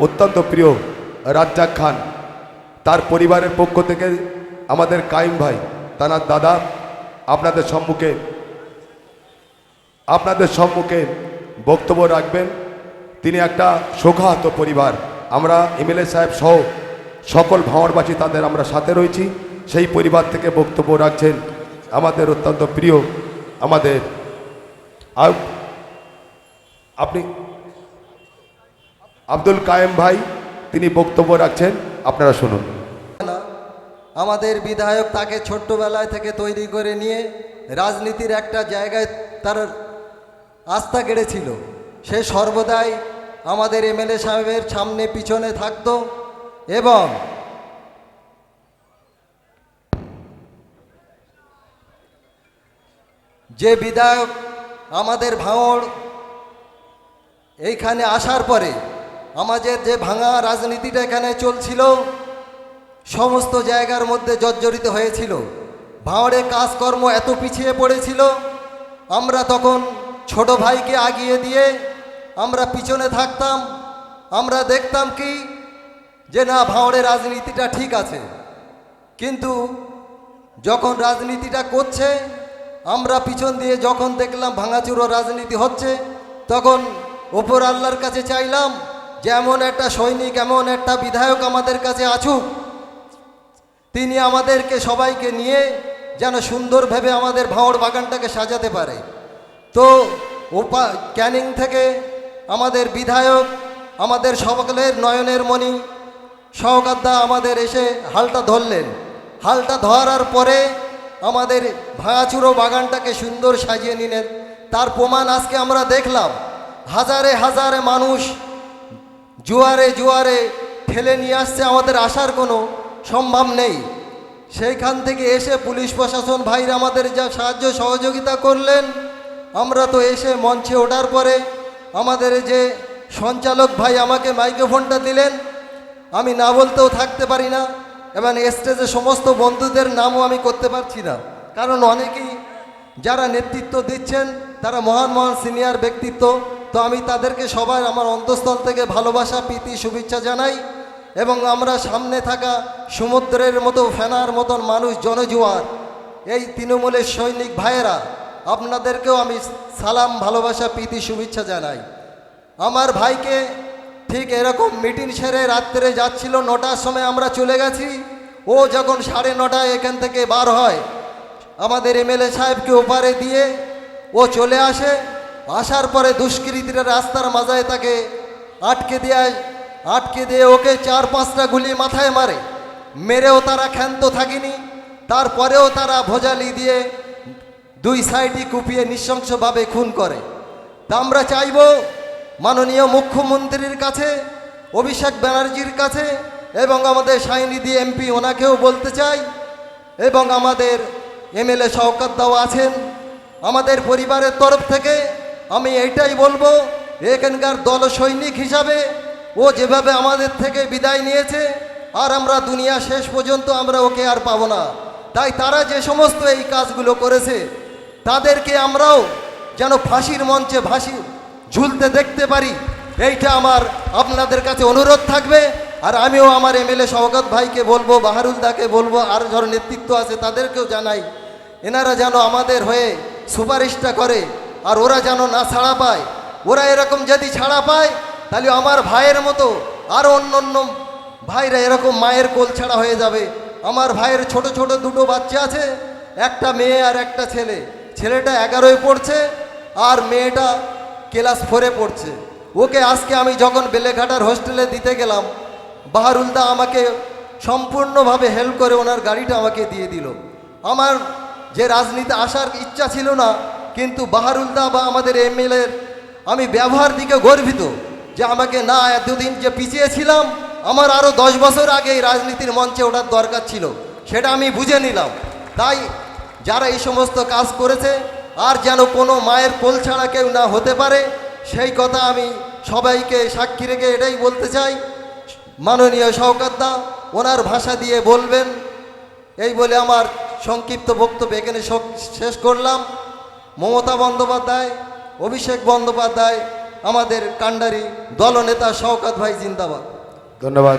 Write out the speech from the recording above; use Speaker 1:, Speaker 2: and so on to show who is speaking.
Speaker 1: অত্যন্ত প্রিয় রাজ্জাক খান, তার পরিবারের পক্ষ থেকে আমাদের কাইম ভাই, তার দাদা আপনাদের সম্মুখে বক্তব্য রাখবেন। তিনি একটা শোকাহত পরিবার, আমরা এমএলএ সাহেব সহ সকল ভাঁড়বাসী তাদের আমরা সাথে রয়েছি। সেই পরিবার থেকে বক্তব্য রাখছেন আমাদের অত্যন্ত প্রিয় আমাদের আপনি আব্দুল কায়েম ভাই, তিনি বক্তব্য রাখছেন, আপনারা শুনুন।
Speaker 2: আমাদের বিধায়ক তাকে ছোট্টবেলায় থেকে তৈরি করে নিয়ে রাজনীতির একটা জায়গায় তার আস্থা গেড়েছিল। সে সর্বদাই আমাদের এমএলএ সাহেবের সামনে পিছনে থাকতো এবং যে বিধায়ক আমাদের ভাঙড় এইখানে আসার পরে আমাদের যে ভাঙা রাজনীতিটা এখানে চলছিল সমস্ত জায়গার মধ্যে জর্জরিত হয়েছিল। ভাঙড়ে কাজকর্ম এত পিছিয়ে পড়েছিল, আমরা তখন ছোট ভাইকে আগিয়ে দিয়ে আমরা পিছনে থাকতাম। আমরা দেখতাম কি যে না, ভাঙড়ে রাজনীতিটা ঠিক আছে, কিন্তু যখন রাজনীতিটা করছে আমরা পিছন দিয়ে যখন দেখলাম ভাঙাচুরো রাজনীতি হচ্ছে, তখন ওপর আল্লাহর কাছে চাইলাম যে এমন একটা সৈনিক, এমন একটা বিধায়ক আমাদের কাছে আসুক, তিনি আমাদেরকে সবাইকে নিয়ে যেন সুন্দরভাবে আমাদের ভাঁড় বাগানটাকে সাজাতে পারে। তো ক্যানিং থেকে আমাদের বিধায়ক, আমাদের সকলের নয়নের মণি শওকতদা আমাদের এসে হালটা ধরলেন। হালটা ধরার পরে আমাদের ভাঙাচুরো বাগানটাকে সুন্দর সাজিয়ে নিলেন। তার প্রমাণ আজকে আমরা দেখলাম, হাজারে হাজারে মানুষ জোয়ারে জোয়ারে ঠেলে নিয়ে আসছে, আমাদের আসার কোনো সম্ভব নেই। সেইখান থেকে এসে পুলিশ প্রশাসন ভাইরা আমাদের যা সাহায্য সহযোগিতা করলেন, আমরা তো এসে মঞ্চে ওঠার পরে আমাদের যে সঞ্চালক ভাই আমাকে মাইক্রোফোনটা দিলেন, আমি না বলতেও থাকতে পারি না এবং স্টেজে সমস্ত বন্ধুদের নামও আমি করতে পারছি না, কারণ অনেকেই যারা নেতৃত্ব দিচ্ছেন তারা মহান মহান সিনিয়র ব্যক্তিত্ব। তো আমি তাদেরকে সবাই আমার অন্তঃস্থল থেকে ভালোবাসা, প্রীতি, শুভেচ্ছা জানাই। এবং আমরা সামনে থাকা সমুদ্রের মতো ফেনার মতন মানুষ, জনজোয়ার, এই তৃণমূলের সৈনিক ভাইয়েরা, আপনাদেরকেও আমি সালাম, ভালোবাসা, প্রীতি, শুভেচ্ছা জানাই। আমার ভাইকে ঠিক এরকম মিটিং সেরে রাত্রে যাচ্ছিল, 9টার সময় আমরা চলে গেছি। ও যখন 9:30 এখান থেকে বার হয়, আমাদের এমএলএ সাহেবকে ওপারে দিয়ে ও চলে আসে। আসার পরে দুষ্কৃতীরা রাস্তার মাঝায় তাকে আটকে দিয়ে ওকে 4-5টা গুলি মাথায় মারে। মেরেও তারা ক্ষান্ত থাকেনি, তারপরেও তারা ভোজালি দিয়ে 2 সাইডই কুপিয়ে নৃশংসভাবে খুন করে। তা আমরা চাইব মাননীয় মুখ্যমন্ত্রীর কাছে, অভিষেক ব্যানার্জির কাছে এবং আমাদের শাইনিদি এমপি, ওনাকেও বলতে চাই, এবং আমাদের এমএলএ শওকতদাও আছেন, আমাদের পরিবারের তরফ থেকে আমি এইটাই বলবো, এখানকার দল সৈনিক হিসাবে ও যেভাবে আমাদের থেকে বিদায় নিয়েছে, আর আমরা দুনিয়া শেষ পর্যন্ত আমরা ওকে আর পাবো না। তাই তারা যে সমস্ত এই কাজগুলো করেছে তাদেরকে আমরাও যেন ফাঁসির মঞ্চে ঝুলতে দেখতে পারি, এইটা আমার আপনাদের কাছে অনুরোধ থাকবে। আর আমিও আমার এমএলএ শওকত ভাইকে বলবো, বাহারুলদাকে বলবো, আর যারা নেতৃত্ব আছে তাদেরকেও জানাই, এনারা যেন আমাদের হয়ে সুপারিশটা করে, আর ওরা যেন না ছাড়া পায়। ওরা এরকম যদি ছাড়া পায় তাহলে আমার ভাইয়ের মতো আর অন্য ভাইরা এরকম মায়ের কোল ছাড়া হয়ে যাবে। আমার ভাইয়ের ছোট ছোট 2টো বাচ্চা আছে, একটা মেয়ে আর একটা ছেলে। ছেলেটা 11য় পড়ছে আর মেয়েটা ক্লাস 4-এ পড়ছে। ওকে আজকে আমি যখন বেলেঘাটার হোস্টেলে দিতে গেলাম, বাহারুলদা আমাকে সম্পূর্ণভাবে হেল্প করে ওনার গাড়িটা আমাকে দিয়ে দিল। আমার যে রাজনীতি আসার ইচ্ছা ছিল না, কিন্তু বাহারুলদা বা আমাদের এমএলএর আমি ব্যবহার দিকে গর্বিত যে আমাকে না, এতদিন যে পিছিয়ে ছিলাম, আমার আরও 10 বছর আগে এই রাজনীতির মঞ্চে ওঠার দরকার ছিল, সেটা আমি বুঝে নিলাম। তাই যারা এই সমস্ত কাজ করেছে আর যেন কোনো মায়ের কোল ছাড়া কেউ না হতে পারে, সেই কথা আমি সবাইকে সাক্ষী রেখে এটাই বলতে চাই। মাননীয় শওকতদা ওনার ভাষা দিয়ে বলবেন, এই বলে আমার সংক্ষিপ্ত বক্তব্য এখানে শেষ করলাম। মমতা বন্দ্যোপাধ্যায়, অভিষেক বন্দ্যোপাধ্যায় আমাদের কাণ্ডারি দলনেতা শওকত ভাই জিন্দাবাদ।
Speaker 1: ধন্যবাদ।